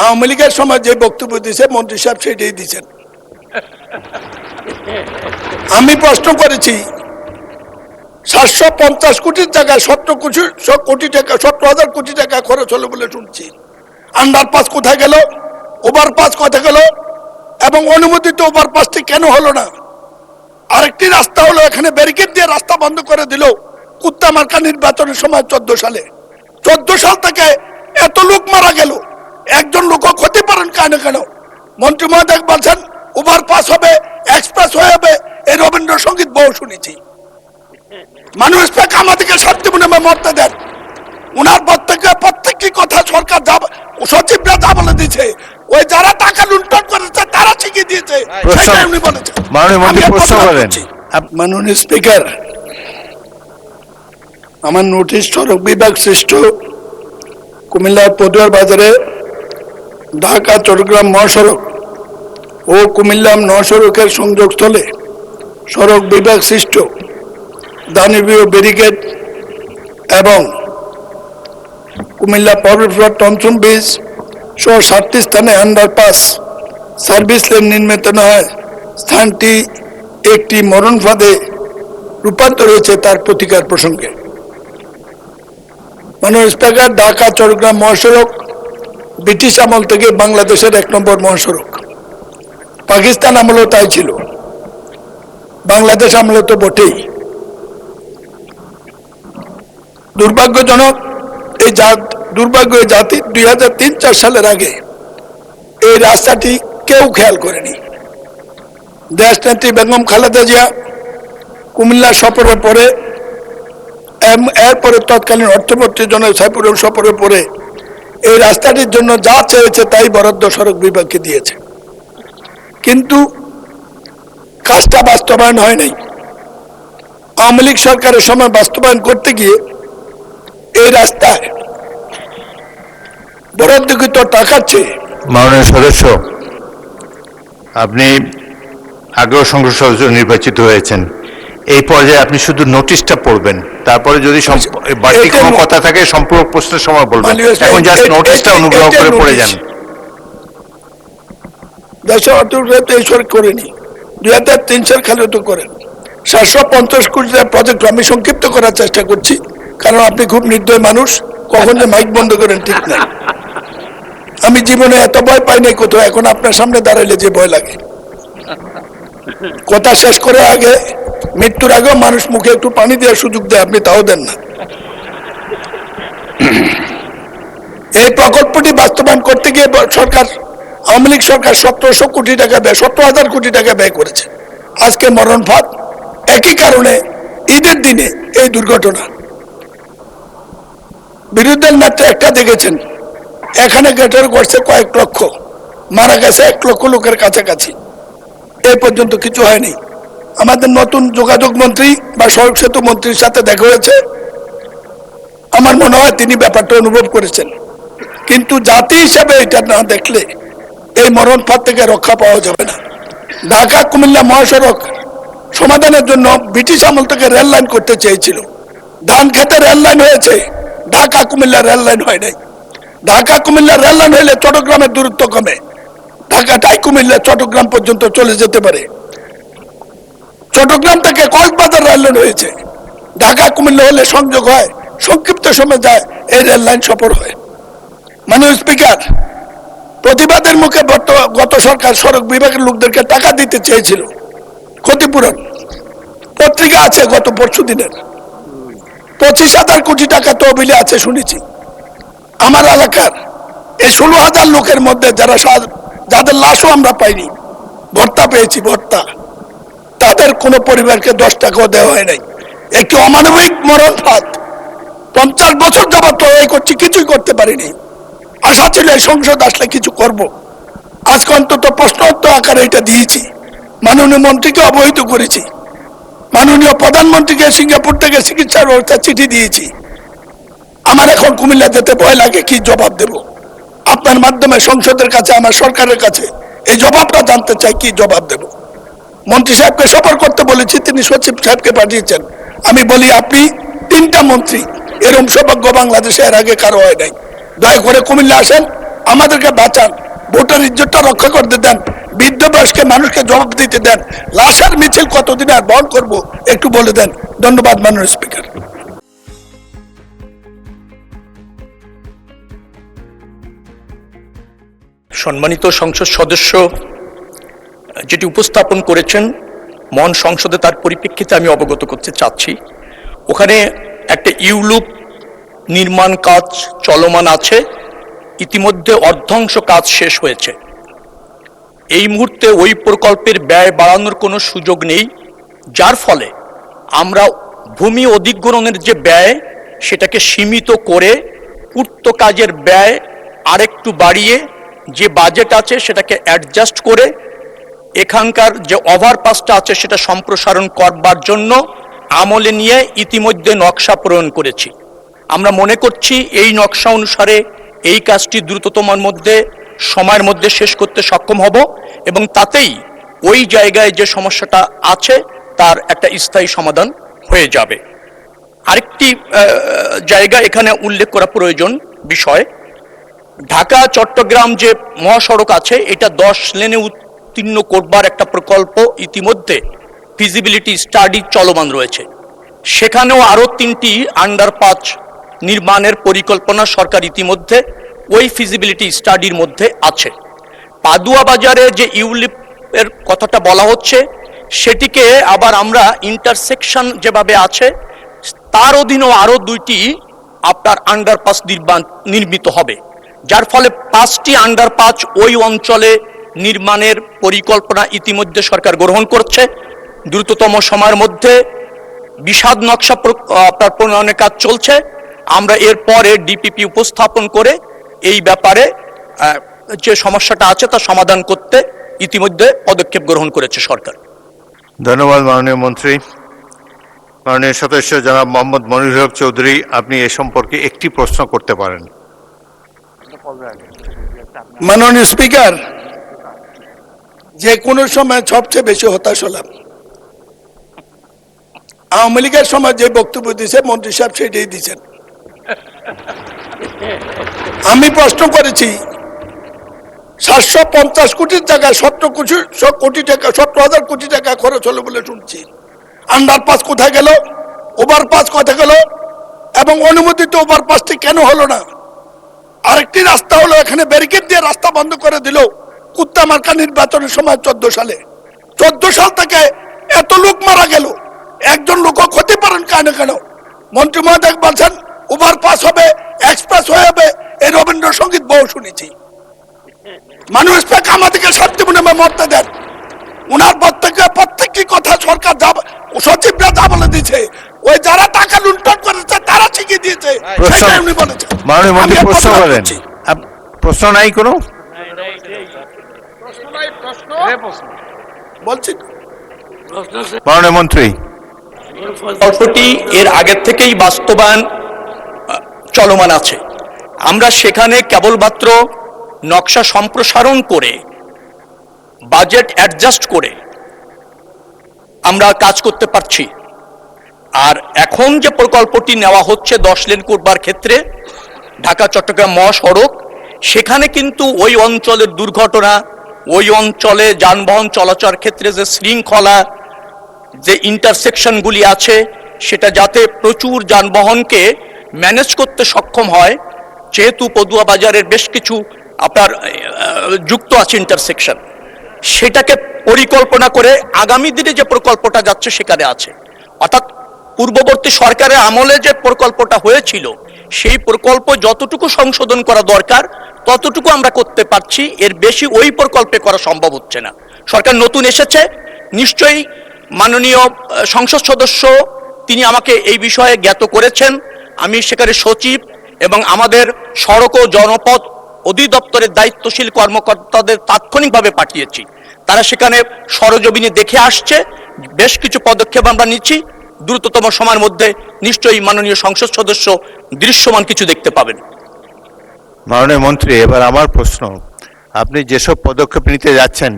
আওয়ামী লীগের সময় যে বক্তব্য দিয়েছে মন্ত্রী সাহেব সেটাই দিচ্ছেন। আমি প্রশ্ন করেছি 750 কোটির জায়গায় 17 কোটি টাকা 17,000 কোটি টাকা খরচ হলো বলে শুনছি। আন্ডারপাস কোথায় গেল, ওভারপাস কোথায় গেল, এবং অনুমোদিত ওভারপাসটি কেন হলো না? আরেকটি রাস্তা হলো এখানে ব্যারিকেড দিয়ে রাস্তা বন্ধ করে দিল কুত্তামার্কা নির্বাচনের সময় 14 সালে। 14 সাল থেকে এত লোক মারা গেল, একজন লোকও ক্ষতি পারেন কেন কেন? মন্ত্রী মহোদয় বলছেন ওভারপাস হবে, এক্সপ্রেস হয়ে হবে, এই রবীন্দ্রসঙ্গীত বহু শুনেছি। মানুষ থেকে আমাদেরকে শান্তি মনে মরতে দেন। উনার প্রত্যেকটি কথা সরকার যা সচিবরা যা বলে দিয়েছে, ওই যারা টাকা লুণ্ঠন করেছে তারা শিখিয়ে দিয়েছে, সেটাই উনি বলেছেন। মাননীয় স্পিকার, আমার নোটিশ সড়ক বিভাগ সৃষ্ট কুমিল্লার পটুয়ার বাজারে ঢাকা চট্টগ্রাম মহাসড়ক ও কুমিল্লা মহাসড়কের সংযোগস্থলে সড়ক বিভাগ সৃষ্ট দানবীয় ব্যারিকেড এবং কুমিল্লা পাবলিক টমসন ব্রিজ সহ 7টি স্থানে আন্ডারপাস সার্ভিস লেন নির্মিত হয় স্থানটি একটি মরণ ফাঁদে রূপান্তর হয়েছে তার প্রতিকার প্রসঙ্গে। মাননীয় স্পিকার, ঢাকা চট্টগ্রাম মহাসড়ক ব্রিটিশ আমল থেকে বাংলাদেশের 1 নম্বর মহাসড়ক। পাকিস্তান আমলেও তাই ছিল, বাংলাদেশ আমলে তো বটেই। দুর্ভাগ্যজনক এই দুর্ভাগ্য জাতি 2003-4 সালের আগে এই রাস্তাটি কেউ খেয়াল করেনি। দেশনেত্রী বেগম খালেদা জিয়া কুমিল্লা সফরের পরে, এরপরে তৎকালীন অর্থমন্ত্রী জনাব সাইফুর সফরের পরে এই রাস্তাটির জন্য যা চেয়েছে তাই বরাদ্দ সড়ক বিভাগকে দিয়েছে, কিন্তু কাজটা বাস্তবায়ন হয় নাই। আওয়ামী লীগ সরকারের সময় বাস্তবায়ন করতে গিয়ে এই রাস্তায় বরাদ্দকৃত টাকার চেয়ে। মাননীয় সদস্য, আপনি আগেও সংসদ সদস্য নির্বাচিত হয়েছেন, এই পর্যায়ে আপনি শুধু নোটিশটা পড়বেন, তারপরে যদি বাড়তি কোনো কথা থাকে সম্পূর্ণ প্রশ্নের সময় বলবেন। এখন জাস্ট নোটিশটা অনুগ্রহ করে পড়ে যান। দেশের অর্থনীতি এই সরকার করেনি, 2003 সাল খালি তো করেন। 750 কোটি প্রজেক্ট আমি সংক্ষিপ্ত করার চেষ্টা করছি, কারণ আপনি খুব নির্দয় মানুষ, কখন যে মাইক বন্ধ করেন ঠিক নাই। আমি জীবনে এত ভয় পাই নাই কোথাও, এখন আপনার সামনে দাঁড়াইলে যে ভয় লাগে। কথা শেষ করে আগে, মৃত্যুর আগেও মানুষ মুখে একটু পানি দেওয়ার সুযোগ দেয়, আপনি তাও দেন না। এই প্রকল্পটি বাস্তবায়ন করতে গিয়ে সরকার, আওয়ামী লীগ সরকার 1700 কোটি টাকা ব্যয়, 17,000 কোটি টাকা ব্যয় করেছে। আজকে মরণ ফাঁদ, একই কারণে ঈদের দিনে এই দুর্ঘটনা। বিরোধীদের মাত্র একটা দেখেছেন, এখানে গ্রেটার করছে কয়েক লক্ষ, মারা গেছে 1 লক্ষ লোকের কাছাকাছি। এই পর্যন্ত কিছু হয়নি। আমাদের নতুন যোগাযোগ মন্ত্রী বা সড়ক সেতু মন্ত্রীর সাথে দেখা হয়েছে, আমার মনে হয় তিনি ব্যাপারটা অনুভব করেছেন, কিন্তু জাতি হিসেবে এটা না দেখলে এই মরণ ফাঁদ থেকে রক্ষা পাওয়া যাবে না। ঢাকা কুমিল্লা মহাসড়ক সমাধানের জন্য ব্রিটিশ আমল থেকে রেল লাইন করতে চেয়েছিল। ধান খেতে রেল লাইন হয়েছে, ঢাকা কুমিল্লা রেল লাইন হয় নাই। ঢাকা কুমিল্লা রেল লাইন হইলে চট্টগ্রামের দূরত্ব কমে, ঢাকাটাই কুমিল্লা চট্টগ্রাম পর্যন্ত চলে যেতে পারে। চট্টগ্রাম থেকে কক্সবাজার রেল লাইন হয়েছে, ঢাকা কুমিল্লা হলে সংযোগ হয়, সংক্ষিপ্ত সময় যায়, এই রেল লাইন সফর হয়। মাননীয় স্পিকার, প্রতিবাদের মুখে গত সরকার সড়ক বিভাগের লোকদেরকে টাকা দিতে চেয়েছিল ক্ষতিপূরণ। পত্রিকা আছে গত পরশু দিনের, 25,000 কোটি টাকা তহবিলে আছে শুনেছি। আমার এলাকার এই 16,000 লোকের মধ্যে যাদের লাশও আমরা পাইনি, ভর্তা পেয়েছি, ভর্তা, তাদের কোনো পরিবারকে 10 টাকাও দেওয়া হয় নাই। একটি অমানবিক মরণ ফাঁদ। 50 বছর যাবত লড়াই করছি, কিছুই করতে পারিনি। আশা ছিল এই সংসদ আসলে কিছু করব। আজকে অন্তত প্রশ্নোত্তর আকারে এটা দিয়েছি, মাননীয় মন্ত্রীকে অবহিত করেছি, মাননীয় প্রধানমন্ত্রীকে সিঙ্গাপুর থেকে চিকিৎসার ব্যবস্থা চিঠি দিয়েছি। আমার এখন কুমিল্লা যেতে ভয় লাগে, কি জবাব দেব? আপনার মাধ্যমে সংসদের কাছে, আমার সরকারের কাছে এই জবাবটা জানতে চাই, কি জবাব দেব? মন্ত্রী সাহেবকে সফর করতে বলেছি, তিনি সচিব সাহেবকে পাঠিয়েছেন। আমি বলি, আপনি 3টা মন্ত্রী, এরকম সৌভাগ্য বাংলাদেশে এর আগে কারো হয় নাই। দয়া করে কুমিল্লা আসেন, আমাদেরকে বাঁচান, ভোটের ইজ্জতটা রক্ষা করতে দেন, বৃদ্ধ বয়স্কে মানুষকে জবাব দিতে দেন। লাশের মিছিল কতদিন আর বন্ধ করবো একটু বলে দেন। ধন্যবাদ মাননীয় স্পিকার। সম্মানিত সংসদ সদস্য যেটি উপস্থাপন করেছেন মহান সংসদে, তার পরিপ্রেক্ষিতে আমি অবগত করতে চাচ্ছি। ওখানে একটা ইউলুপ নির্মাণ কাজ চলমান আছে, ইতিমধ্যে অর্ধাংশ কাজ শেষ হয়েছে। এই মুহূর্তে ওই প্রকল্পের ব্যয় বাড়ানোর কোনো সুযোগ নেই, যার ফলে আমরা ভূমি অধিগ্রহণের যে ব্যয় সেটাকে সীমিত করে পূর্ত কাজের ব্যয় আরেকটু বাড়িয়ে যে বাজেট আছে সেটাকে অ্যাডজাস্ট করে এখানকার যে ওভারপাসটা আছে সেটা সম্প্রসারণ করবার জন্য আমলে নিয়ে ইতিমধ্যে নকশা প্রণয়ন করেছি। আমরা মনে করছি এই নকশা অনুসারে এই কাজটি দ্রুততম সময়ের মধ্যে শেষ করতে সক্ষম হব এবং তাতেই ওই জায়গায় যে সমস্যাটা আছে তার একটা স্থায়ী সমাধান হয়ে যাবে। আরেকটি জায়গা এখানে উল্লেখ করা প্রয়োজন বিষয়, ঢাকা চট্টগ্রাম যে মহাসড়ক আছে এটা 10 লেনে উত্তীর্ণ করবার একটা প্রকল্প ইতিমধ্যে ফিজিবিলিটি স্টাডি চলমান রয়েছে। সেখানেও আরও 3টি আন্ডারপাস নির্মাণের পরিকল্পনা সরকার ইতিমধ্যে ওই ফিজিবিলিটি স্টাডির মধ্যে আছে। পাদুয়া বাজারে যে ইউলিপের কথাটা বলা হচ্ছে সেটিকে আবার আমরা ইন্টারসেকশন যেভাবে আছে তার অধীনেও আরও 2টি আপনার আন্ডারপাস নির্মিত হবে, যার ফলে 5টি আন্ডারপাস ওই অঞ্চলে নির্মাণের পরিকল্পনা ইতিমধ্যে সরকার গ্রহণ করছে। দ্রুততম সময়ের মধ্যে বিশদ নকশা আপনার প্রণয়নের কাজ চলছে। আমরা এরপরে ডিপিপি উপস্থাপন করে এই ব্যাপারে যে সমস্যাটা আছে তা সমাধান করতে ইতিমধ্যে পদক্ষেপ গ্রহণ করেছে সরকার। ধন্যবাদ মাননীয় মন্ত্রী। মাননীয় সদস্য জনাব মোহাম্মদ মনিরুল হক চৌধুরী, আপনি এ সম্পর্কে একটি প্রশ্ন করতে পারেন। মাননীয় স্পিকার, যে কোনো সময় সবচেয়ে বেশি হতাশ হলাম। আওয়ামী লীগের সময় যে বক্তব্য দিয়েছে মন্ত্রী সাহেব সেটাই দিচ্ছেন। আমি প্রশ্ন করেছি 750 কোটির জায়গায় 17 কোটি টাকা, 17,000 কোটি টাকা খরচ হলো বলে শুনছি। আন্ডারপাস কোথায় গেল, ওভারপাস কোথায় গেল, এবং অনুমোদিত ওভারপাসটি কেন হলো না? আরেকটি রাস্তা হলো এখানে ব্যারিকেড দিয়ে রাস্তা বন্ধ করে দিল কুত্তামার্কা নির্বাচনের সময় 14 সালে। 14 সাল থেকে এত লোক মারা গেল, একজন লোকও ক্ষতিপূরণ কেন কেন? মন্ত্রী মহোদয় বলছেন ওভারপাস হবে, এক্সপ্রেস হয়ে হবে, এই রবীন্দ্রসঙ্গীত বহু শুনেছি। মানুষ আমাদেরকে শান্তি মনে মরতে দেন। উনার প্রত্যেকটি কথা সরকার সচিবরা যা বলে দিয়েছে, ওই যারা টাকা লুণ্ঠন করেছে তারা শিখিয়ে দিয়েছে, সেটাই উনি বলেছেন। মাননীয় মন্ত্রী প্রশ্ন করেন। প্রশ্ন নাই কোনো? বলছি মাননীয় মন্ত্রী, প্রকল্পটি এর আগের থেকেই বাস্তবায়ন চলমান আছে। আমরা সেখানে কেবলমাত্র নকশা সম্প্রসারণ করে বাজেট অ্যাডজাস্ট করে আমরা কাজ করতে পারছি। আর এখন যে প্রকল্পটি নেওয়া হচ্ছে 10 লেন করবার ক্ষেত্রে ঢাকা চট্টগ্রাম মহাসড়ক, সেখানে কিন্তু ওই অঞ্চলের দুর্ঘটনা, ওই অঞ্চলে যানবাহন চলাচলের ক্ষেত্রে যে শৃঙ্খলা, যে ইন্টারসেকশনগুলি আছে সেটা যাতে প্রচুর যানবাহনকে ম্যানেজ করতে সক্ষম হয়, যেহেতু পদুয়া বাজারের বেশ কিছু আপনার যুক্ত আছে ইন্টারসেকশন, সেটাকে পরিকল্পনা করে আগামী দিনে যে প্রকল্পটা যাচ্ছে সেখানে আছে। অর্থাৎ পূর্ববর্তী সরকারের আমলে যে প্রকল্পটা হয়েছিল সেই প্রকল্প যতটুকু সংশোধন করা দরকার ততটুকু আমরা করতে পারছি, এর বেশি ওই প্রকল্পে করা সম্ভব হচ্ছে না। সরকার নতুন এসেছে, নিশ্চয়ই মাননীয় সংসদ সদস্য তিনি আমাকে এই বিষয়ে জ্ঞাত করেছেন। আমি সেখানে সচিব এবং আমাদের সড়ক ও জনপথ অধিদপ্তরের দায়িত্বশীল কর্মকর্তাদের তাৎক্ষণিকভাবে পাঠিয়েছি। তারা সেখানে সরজমিনে দেখে আসছে, বেশ কিছু পদক্ষেপ আমরা নিচ্ছি। দ্রুততম সময়ের মধ্যে নিশ্চয়ই মাননীয় সংসদ সদস্য দৃশ্যমান কিছু দেখতে পাবেন। মাননীয় মন্ত্রী, এবার আমার প্রশ্ন, আপনি যেসব পদক্ষেপ নিতে যাচ্ছেন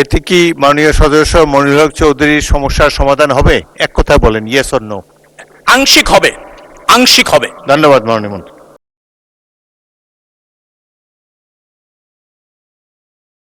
এতে কি মাননীয় সদস্য মনিরুল হক চৌধুরীর সমস্যার সমাধান হবে? এক কথায় বলেন, ইয়েস অর নো। আংশিক হবে, আংশিক হবে। ধন্যবাদ মাননীয় মন্ত্রী।